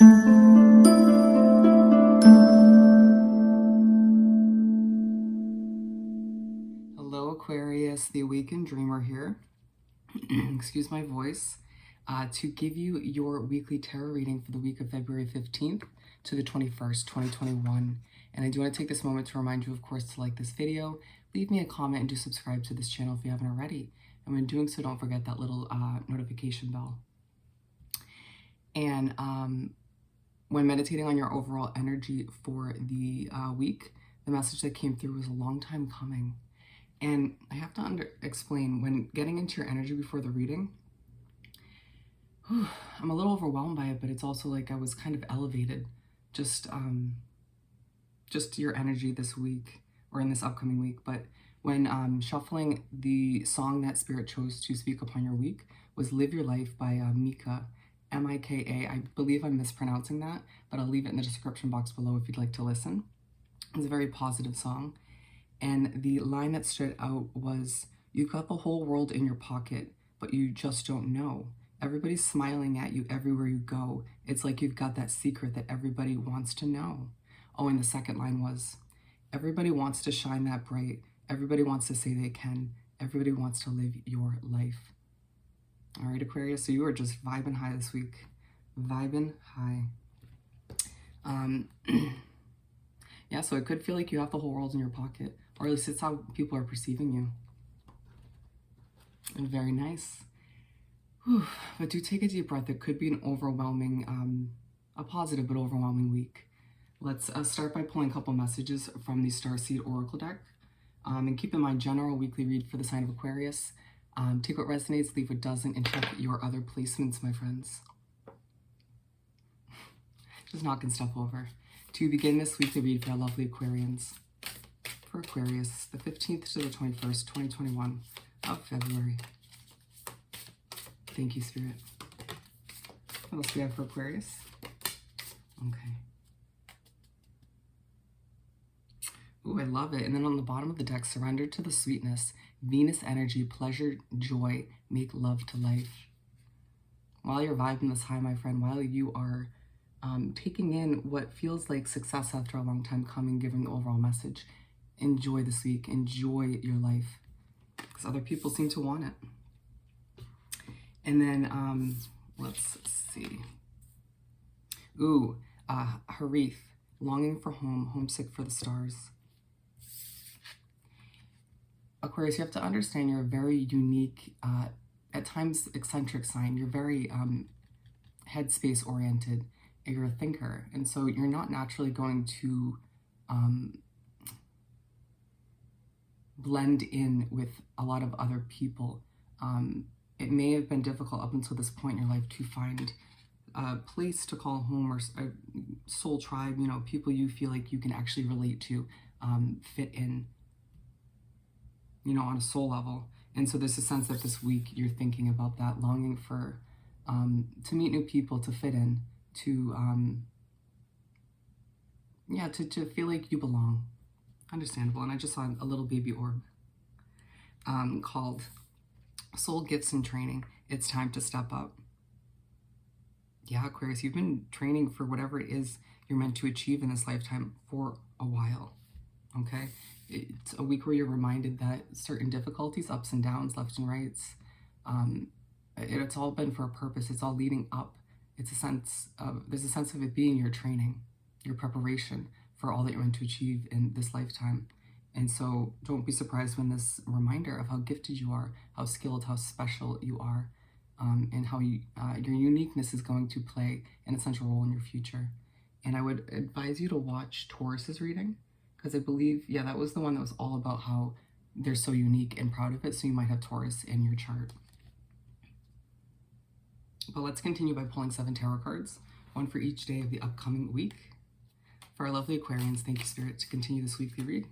Hello Aquarius, the awakened dreamer here. Excuse my voice. To give you your weekly tarot reading for the week of February 15th to the 21st, 2021. And I do want to take this moment to remind you, of course, to like this video, leave me a comment, and do subscribe to this channel if you haven't already. And when doing so, don't forget that little notification bell. And when meditating on your overall energy for the week, the message that came through was a long time coming. And I have to explain, when getting into your energy before the reading, I'm a little overwhelmed by it, but it's also like I was kind of elevated. Just your energy this week, or in this upcoming week. But when shuffling, the song that Spirit chose to speak upon your week was Live Your Life by MIKA, M-I-K-A. I believe I'm mispronouncing that, but I'll leave it in the description box below if you'd like to listen. It's a very positive song. And the line that stood out was, "You've got the whole world in your pocket, but you just don't know. Everybody's smiling at you everywhere you go. It's like you've got that secret that everybody wants to know." Oh, and the second line was, "Everybody wants to shine that bright. Everybody wants to say they can. Everybody wants to live your life." All right, Aquarius, so you are just vibing high this week. Vibing high. Yeah, so it could feel like you have the whole world in your pocket, or at least it's how people are perceiving you. And very nice. Whew. But do take a deep breath. It could be an overwhelming, a positive but overwhelming week. Let's start by pulling a couple messages from the Starseed Oracle deck. And keep in mind, general weekly read for the sign of Aquarius. Take what resonates, leave what doesn't, and check your other placements, my friends. Just knocking stuff over. To begin this weekly read for our lovely Aquarians. For Aquarius, the 15th to the 21st, 2021 of February. Thank you, Spirit. What else do we have for Aquarius? Okay. Ooh, I love it. And then on the bottom of the deck, surrender to the sweetness, Venus energy, pleasure, joy, make love to life. While you're vibing this high, my friend, while you are taking in what feels like success after a long time coming, giving the overall message, enjoy this week, enjoy your life, because other people seem to want it. And then, let's see. Ooh, Harith, longing for home, homesick for the stars. Aquarius, you have to understand you're a very unique, at times eccentric sign. You're very headspace oriented. You're a thinker. And so you're not naturally going to blend in with a lot of other people. It may have been difficult up until this point in your life to find a place to call home, or a soul tribe, you know, people you feel like you can actually relate to, fit in, you know, on a soul level. And so there's a sense that this week you're thinking about that, longing for, to meet new people, to fit in, to, yeah, to feel like you belong. Understandable. And I just saw a little baby orb called Soul Gifts and Training. It's time to step up. Yeah, Aquarius, you've been training for whatever it is you're meant to achieve in this lifetime for a while, okay? It's a week where you're reminded that certain difficulties, ups and downs, lefts and rights, it's all been for a purpose. It's all leading up. It's a sense of, there's a sense of it being your training, your preparation for all that you're meant to achieve in this lifetime. And so don't be surprised when this reminder of how gifted you are, how skilled, how special you are, and how your uniqueness is going to play an essential role in your future. And I would advise you to watch Taurus's reading, because I believe, yeah, that was the one that was all about how they're so unique and proud of it. So you might have Taurus in your chart. But let's continue by pulling 7 tarot cards, one for each day of the upcoming week. For our lovely Aquarians, thank you, Spirit, to continue this weekly read.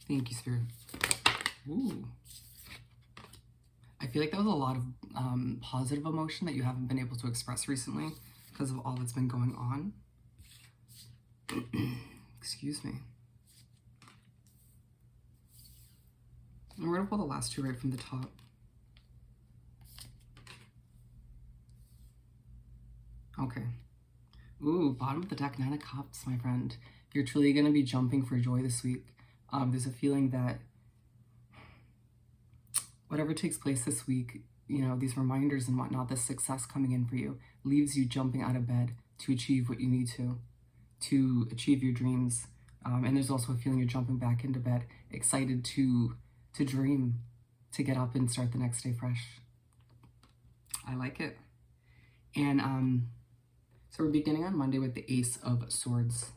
Thank you, Spirit. Ooh. I feel like that was a lot of positive emotion that you haven't been able to express recently because of all that's been going on. Excuse me. And we're going to pull the last 2 right from the top. Okay. Ooh, bottom of the deck, 9 of Cups, my friend. You're truly going to be jumping for joy this week. There's a feeling that whatever takes place this week, you know, these reminders and whatnot, this success coming in for you, leaves you jumping out of bed to achieve what you need to achieve your dreams. And there's also a feeling you're jumping back into bed, excited to dream, to get up and start the next day fresh. I like it. And so we're beginning on Monday with the Ace of Swords.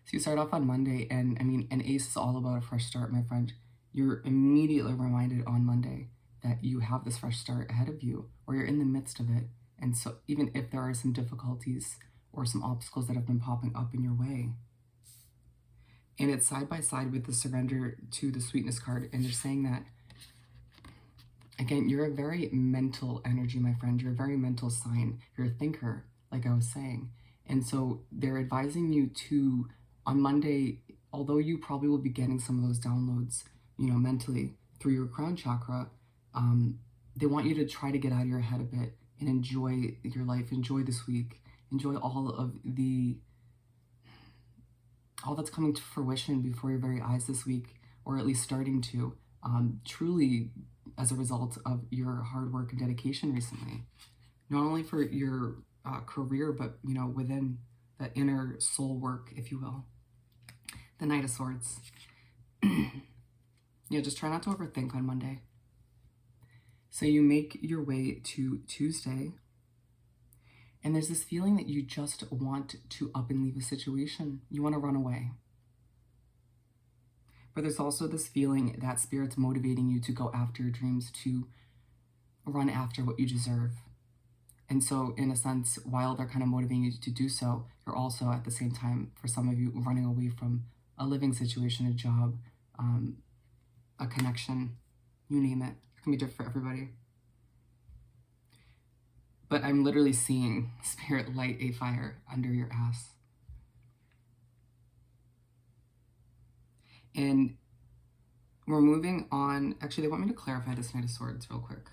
So you start off on Monday, and I mean, an ace is all about a fresh start, my friend. You're immediately reminded on Monday that you have this fresh start ahead of you, or you're in the midst of it. And so even if there are some difficulties or some obstacles that have been popping up in your way, and it's side by side with the Surrender to the Sweetness card, and they're saying that, again, you're a very mental energy, my friend. You're a very mental sign. You're a thinker, like I was saying. And so they're advising you to, on Monday, although you probably will be getting some of those downloads, you know, mentally through your crown chakra, they want you to try to get out of your head a bit and enjoy your life, enjoy this week, enjoy all that's coming to fruition before your very eyes this week, or at least starting to, truly as a result of your hard work and dedication recently, not only for your career, but, you know, within the inner soul work, if you will. The Knight of Swords. Yeah, just try not to overthink on Monday. So you make your way to Tuesday, and there's this feeling that you just want to up and leave a situation. You want to run away. But there's also this feeling that Spirit's motivating you to go after your dreams, to run after what you deserve. And so, in a sense, while they're kind of motivating you to do so, you're also at the same time, for some of you, running away from a living situation, a job, a connection, you name it. It can be different for everybody. But I'm literally seeing Spirit light a fire under your ass. And we're moving on. Actually, they want me to clarify this Knight of Swords real quick.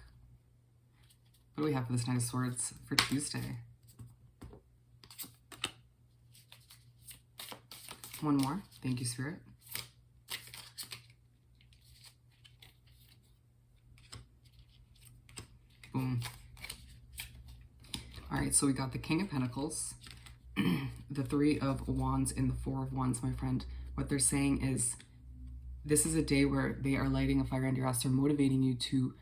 What do we have for this Knight of Swords for Tuesday? One more. Thank you, Spirit. Boom. All right, so we got the King of Pentacles, the Three of Wands, and the Four of Wands, my friend. What they're saying is this is a day where they are lighting a fire under your ass. They're motivating you to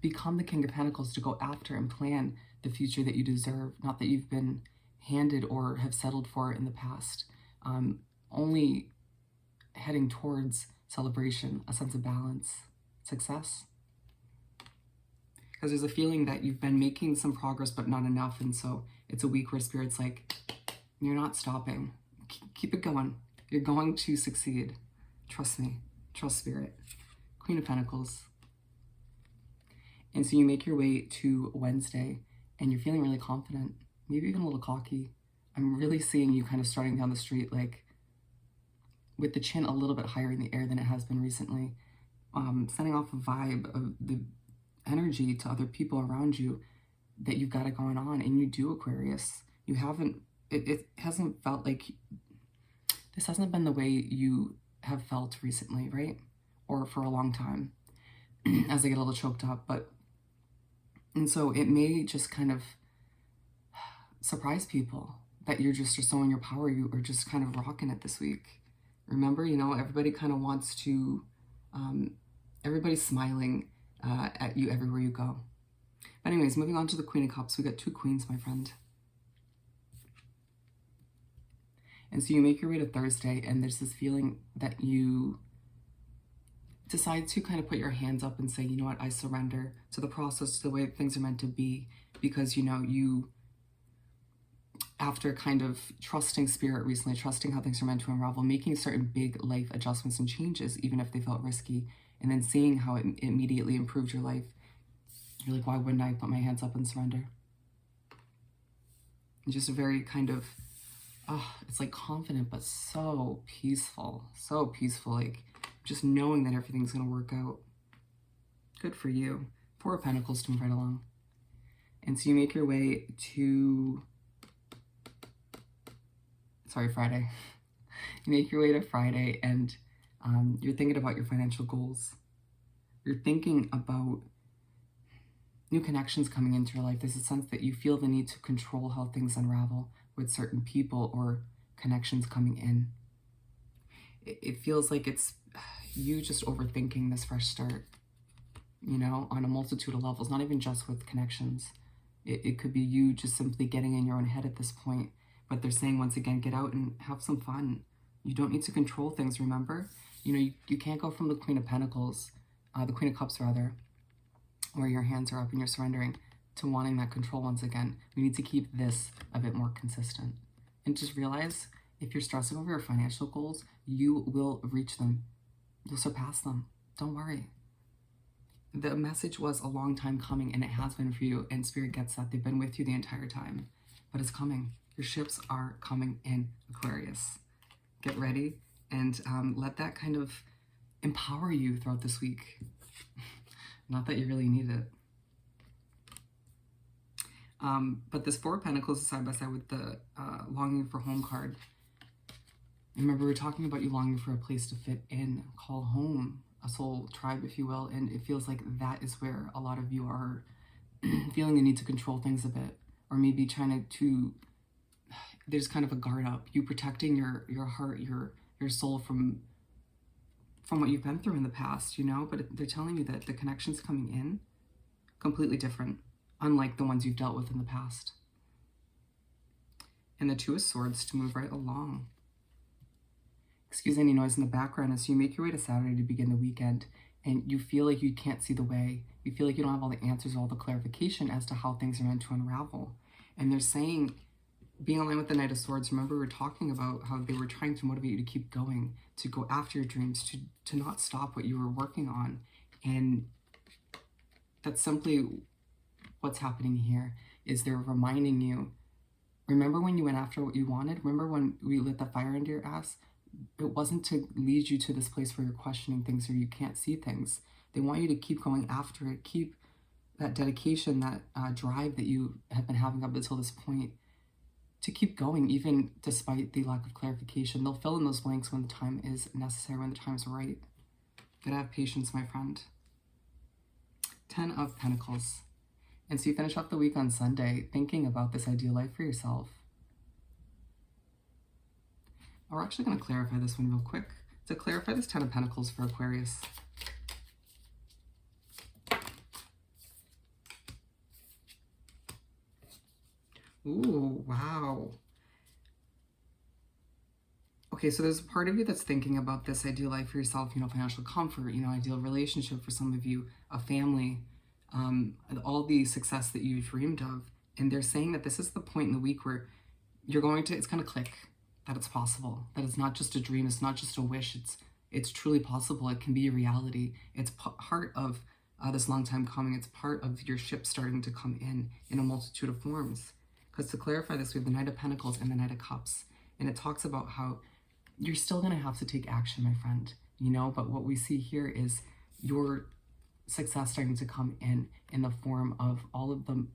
become the King of Pentacles, to go after and plan the future that you deserve, not that you've been handed or have settled for in the past. Only heading towards celebration, a sense of balance, success. Because there's a feeling that you've been making some progress, but not enough. And so it's a week where Spirit's like, you're not stopping. Keep it going. You're going to succeed. Trust me. Trust Spirit. Queen of Pentacles. And so you make your way to Wednesday, and you're feeling really confident, maybe even a little cocky. I'm really seeing you kind of starting down the street, like with the chin a little bit higher in the air than it has been recently, sending off a vibe of the energy to other people around you that you've got it going on. And you do, Aquarius. You haven't, it hasn't felt like, this hasn't been the way you have felt recently, right? Or for a long time, as I get a little choked up. And so it may just kind of surprise people that you're just so in your power, you are just kind of rocking it this week. Remember, you know, everybody kind of wants to, everybody's smiling at you everywhere you go. But anyways, moving on to the Queen of Cups, we got two queens, my friend. And so you make your way to Thursday, and there's this feeling that you decide to kind of put your hands up and say, you know what, I surrender to the process, to the way things are meant to be, because, you know, you, after kind of trusting Spirit recently, trusting how things are meant to unravel, making certain big life adjustments and changes, even if they felt risky, and then seeing how it immediately improved your life, you're like, why wouldn't I put my hands up and surrender? And just a very kind of, it's like confident, but so peaceful, like just knowing that everything's going to work out. Good for you. Four of Pentacles to move right along. And so you make your way to, Friday. You make your way to Friday, and you're thinking about your financial goals. You're thinking about new connections coming into your life. There's a sense that you feel the need to control how things unravel with certain people or connections coming in. It feels like it's you just overthinking this fresh start, you know, on a multitude of levels, not even just with connections. It could be you just simply getting in your own head at this point. But they're saying, once again, get out and have some fun. You don't need to control things, remember? You know, you can't go from the Queen of Pentacles, the Queen of Cups rather, where your hands are up and you're surrendering, to wanting that control once again. We need to keep this a bit more consistent. And just realize, if you're stressing over your financial goals, you will reach them. You'll surpass them. Don't worry. The message was a long time coming, and it has been for you, and Spirit gets that. They've been with you the entire time, but it's coming. Your ships are coming in, Aquarius. Get ready, and let that kind of empower you throughout this week. Not that you really need it. But this Four of Pentacles is side by side with the longing for home card. Remember, we were talking about you longing for a place to fit in, call home, a soul tribe, if you will. And it feels like that is where a lot of you are feeling the need to control things a bit, or maybe trying to there's kind of a guard up, you protecting your heart, your soul from what you've been through in the past, you know. But they're telling you that the connections coming in completely different, unlike the ones you've dealt with in the past. And the Two of Swords to move right along. Excuse any noise in the background as you make your way to Saturday to begin the weekend, and you feel like you can't see the way. You feel like you don't have all the answers or all the clarification as to how things are meant to unravel. And they're saying, being aligned with the Knight of Swords, remember we were talking about how they were trying to motivate you to keep going, to go after your dreams, to not stop what you were working on. And that's simply what's happening here, is they're reminding you, remember when you went after what you wanted? Remember when we lit the fire under your ass? It wasn't to lead you to this place where you're questioning things or you can't see things. They want you to keep going after it, keep that dedication, that drive that you have been having up until this point, to keep going, even despite the lack of clarification. They'll fill in those blanks when the time is necessary, when the time is right. Gotta have patience, my friend. 10 of Pentacles. And so you finish off the week on Sunday thinking about this ideal life for yourself. We're actually going to clarify this one real quick. To clarify this 10 of Pentacles for Aquarius. Ooh, wow. Okay, so there's a part of you that's thinking about this ideal life for yourself, you know, financial comfort, you know, ideal relationship for some of you, a family, all the success that you dreamed of. And they're saying that this is the point in the week where you're going to, it's going to click, that it's possible, that it's not just a dream, it's not just a wish, it's truly possible. It can be a reality. It's part of this long time coming. It's part of your ship starting to come in a multitude of forms. Because to clarify this, we have the Knight of Pentacles and the Knight of Cups. And it talks about how you're still going to have to take action, my friend, you know, but what we see here is your success starting to come in the form of all of the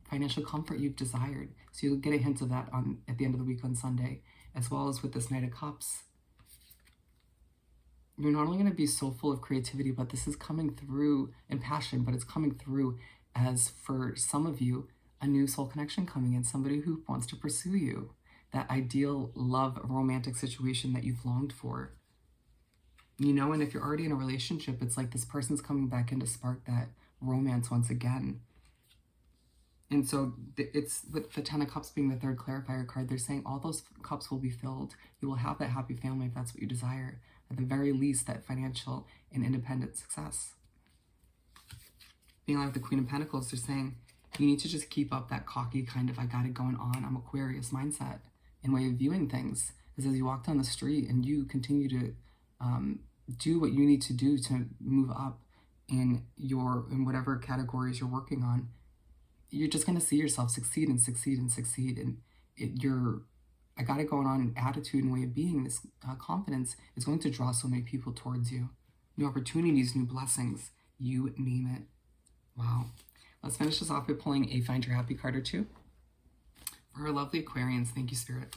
financial comfort you've desired. So you'll get a hint of that at the end of the week on Sunday, as well as with this Knight of Cups. You're not only going to be so full of creativity, but this is coming through in passion, but it's coming through as, for some of you, a new soul connection coming in, somebody who wants to pursue you, that ideal love, romantic situation that you've longed for. You know, and if you're already in a relationship, it's like this person's coming back in to spark that romance once again. And so it's with the 10 of Cups being the third clarifier card, they're saying all those cups will be filled. You will have that happy family if that's what you desire. At the very least, that financial and independent success. Being like the Queen of Pentacles, they're saying you need to just keep up that cocky kind of I got it going on, I'm Aquarius mindset and way of viewing things. Because as you walk down the street and you continue to do what you need to do to move up in whatever categories you're working on, you're just going to see yourself succeed and succeed and succeed. And your I got it going on attitude and way of being, this confidence is going to draw so many people towards you. New opportunities, new blessings, you name it. Wow. Let's finish this off by pulling a Find Your Happy card or two. For our lovely Aquarians, thank you, Spirit.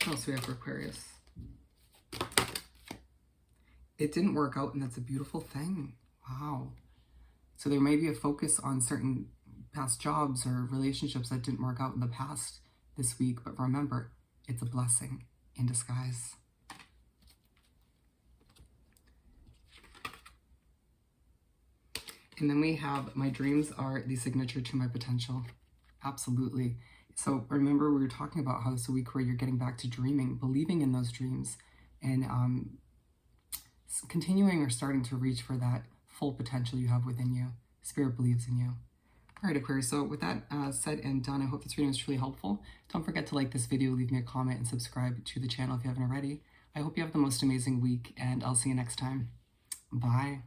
What else do we have for Aquarius? It didn't work out, and that's a beautiful thing. Wow. So there may be a focus on certain past jobs or relationships that didn't work out in the past this week, but remember, it's a blessing in disguise. And then we have, my dreams are the signature to my potential. Absolutely. So remember, we were talking about how it's a week where you're getting back to dreaming, believing in those dreams, and continuing or starting to reach for that full potential you have within you. Spirit believes in you. All right, Aquarius, so with that said and done, I hope this reading was truly helpful. Don't forget to like this video, leave me a comment, and subscribe to the channel if you haven't already. I hope you have the most amazing week, and I'll see you next time. Bye.